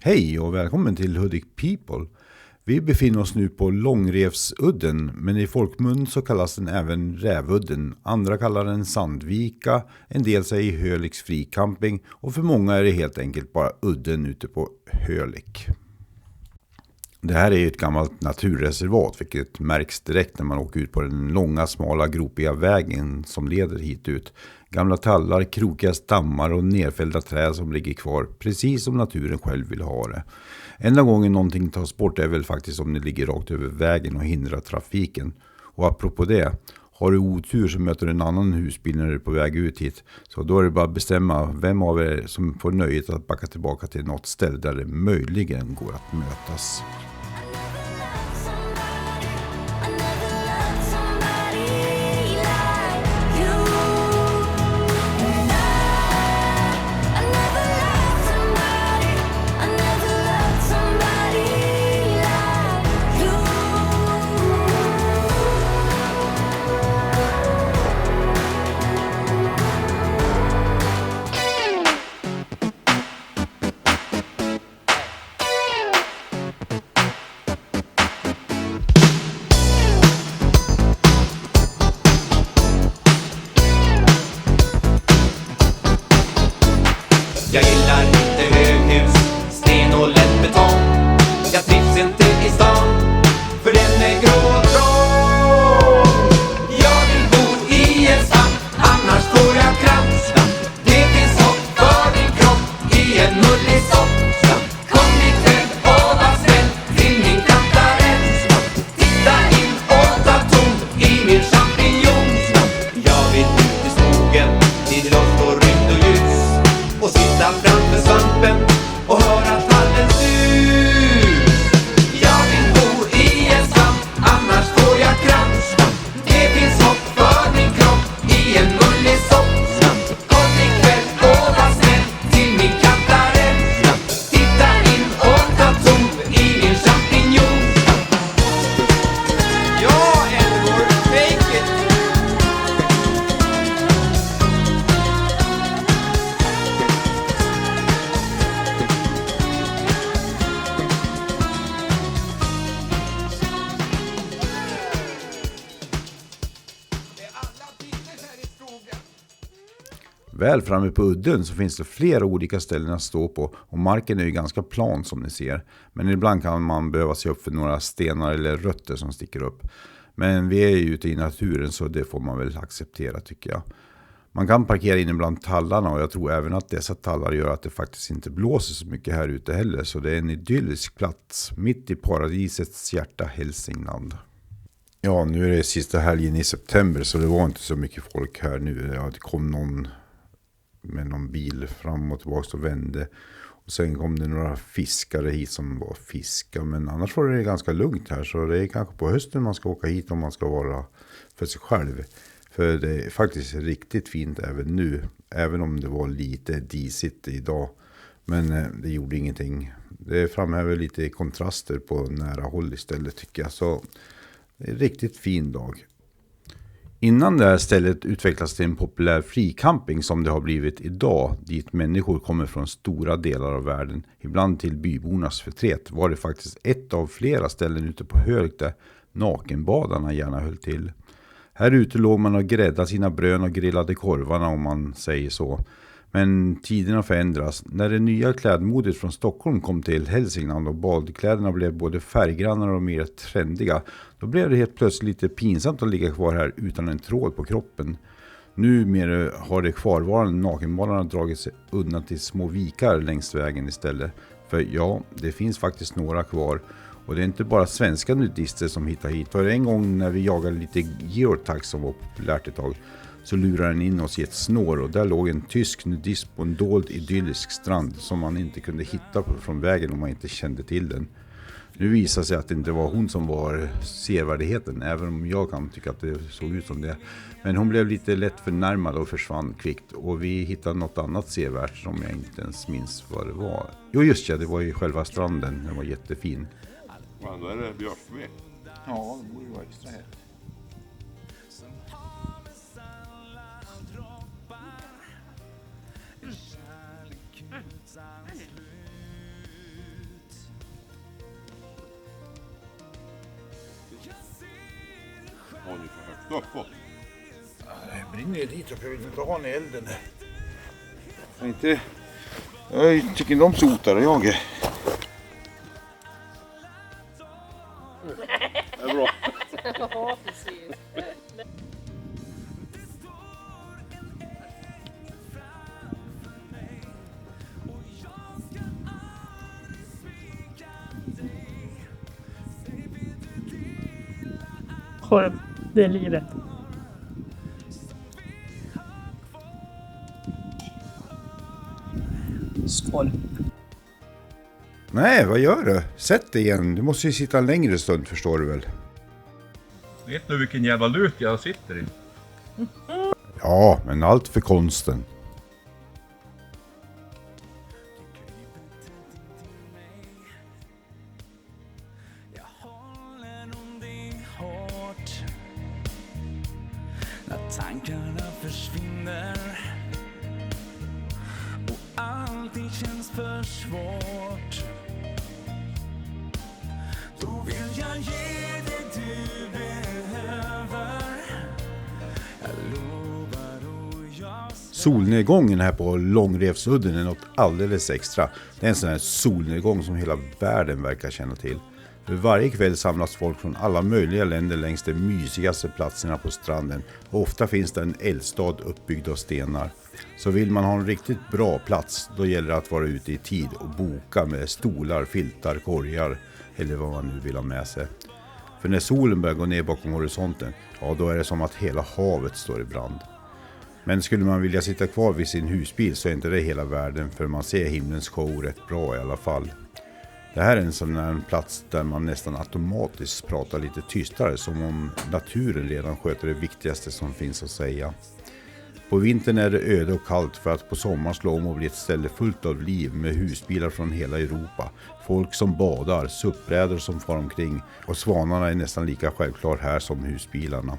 Hej och välkommen till Hudik People. Vi befinner oss nu på Långrevsudden, men i folkmun så kallas den även Rävudden. Andra kallar den Sandvika, en del säger Höliks fricamping och för många är det helt enkelt bara udden ute på Hölik. Det här är ett gammalt naturreservat, vilket märks direkt när man åker ut på den långa, smala, gropiga vägen som leder hit ut. Gamla tallar, krokiga stammar och nerfällda träd som ligger kvar, precis som naturen själv vill ha det. Enda gången någonting tas bort är väl faktiskt om det ligger rakt över vägen och hindrar trafiken. Och apropå det, har du otur så möter du en annan husbil när du är på väg ut hit. Så då är det bara att bestämma vem av er som får nöjet att backa tillbaka till något ställe där det möjligen går att mötas. Jag gillar inte höghus, sten och lätt betong. Jag trivs inte i stan, för den är grå och trång. Jag vill bo i en stamp, annars får jag kramp. Det finns hopp för din kropp i en mullig sopp. Kom ikväll och var snäll till min kantarell. Titta in och ta ton i min champinjon. Jag vill ut i skogen, till rost och rymd och ljus. Och sitta framför svampen och höra tallen sus. Jag vill bo i en svamp, annars får jag kramp. Det finns hopp för min kropp i en mullig sopp. Kom ikväll och var snäll till min kantarell. Titta in och ta ton i min champinjon. Ja, Elmor, make it! Väl framme på udden så finns det flera olika ställen att stå på och marken är ju ganska plan som ni ser. Men ibland kan man behöva se upp för några stenar eller rötter som sticker upp. Men vi är ju ute i naturen så det får man väl acceptera tycker jag. Man kan parkera in bland tallarna och jag tror även att dessa tallar gör att det faktiskt inte blåser så mycket här ute heller. Så det är en idyllisk plats mitt i paradisets hjärta Hälsingland. Ja, nu är det sista helgen i september så det var inte så mycket folk här nu. Ja, det kom någon med någon bil fram och tillbaka och vände. Och sen kom det några fiskare hit som var fiskar. Men annars var det ganska lugnt här. Så det är kanske på hösten man ska åka hit om man ska vara för sig själv. För det är faktiskt riktigt fint även nu. Även om det var lite disigt idag. Men det gjorde ingenting. Det framhäver lite kontraster på nära håll istället tycker jag. Så det är en riktigt fin dag. Innan det här stället utvecklas till en populär fricamping som det har blivit idag, dit människor kommer från stora delar av världen, ibland till bybornas förtret, var det faktiskt ett av flera ställen ute på Hölik där nakenbadarna gärna höll till. Här ute låg man och gräddade sina brön och grillade korvarna om man säger så. Men tiderna förändras. När det nya klädmodet från Stockholm kom till Hälsingland och badkläderna blev både färggrannare och mer trendiga, då blev det helt plötsligt lite pinsamt att ligga kvar här utan en tråd på kroppen. Numera har de kvarvarande nakenbadarna dragit sig undan till små vikar längs vägen istället. För ja, det finns faktiskt några kvar. Och det är inte bara svenska nudister som hittar hit. För en gång när vi jagade lite geotax som var populärt ett tag, så lurade den in oss i ett snår och där låg en tysk nudist på en dold idyllisk strand som man inte kunde hitta från vägen om man inte kände till den. Nu visar sig att det inte var hon som var sevärdigheten, även om jag kan tycka att det såg ut som det. Men hon blev lite lätt förnärmad och försvann kvickt och vi hittade något annat sevärt som jag inte ens minns vad det var. Jo just ja, det var ju själva stranden, den var jättefin. Ja, då är det björkved. Ja, det borde vara extra här. Det brinner ju dit och jag vill inte ha en elden. Jag tycker inte om sotare, jag är. Det är bra. Ja, precis. Korv, det är livet. Skål. Nej, vad gör du? Sätt dig igen. Du måste ju sitta en längre stund, förstår du väl? Vet du vilken jävla lut jag sitter i? Ja, men allt för konsten. När tankarna försvinner och allting känns för svårt, då vill jag ge det du behöver. Jag lovar och jag Solnedgången här på Långrevsudden är något alldeles extra. Det är en sån här solnedgång som hela världen verkar känna till. För varje kväll samlas folk från alla möjliga länder längs de mysigaste platserna på stranden. Och ofta finns det en eldstad uppbyggd av stenar. Så vill man ha en riktigt bra plats, då gäller det att vara ute i tid och boka med stolar, filtar, korgar eller vad man nu vill ha med sig. För när solen börjar gå ner bakom horisonten, ja då är det som att hela havet står i brand. Men skulle man vilja sitta kvar vid sin husbil så är inte det hela världen, för man ser himlens show rätt bra i alla fall. Det här är en sån här plats där man nästan automatiskt pratar lite tystare, som om naturen redan sköter det viktigaste som finns att säga. På vintern är det öde och kallt, för att på sommaren slå om och bli ett ställe fullt av liv med husbilar från hela Europa. Folk som badar, suppbrädor som far omkring, och svanarna är nästan lika självklart här som husbilarna.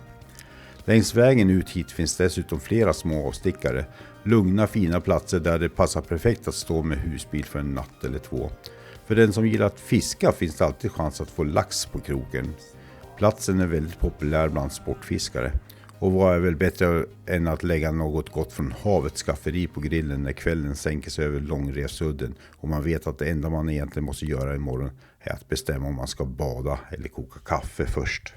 Längs vägen ut hit finns dessutom flera små avstickare. Lugna fina platser där det passar perfekt att stå med husbil för en natt eller två. För den som gillar att fiska finns det alltid chans att få lax på kroken. Platsen är väldigt populär bland sportfiskare. Och vad är väl bättre än att lägga något gott från havets skafferi på grillen när kvällen sänker sig över Långrevsudden. Och man vet att det enda man egentligen måste göra imorgon är att bestämma om man ska bada eller koka kaffe först.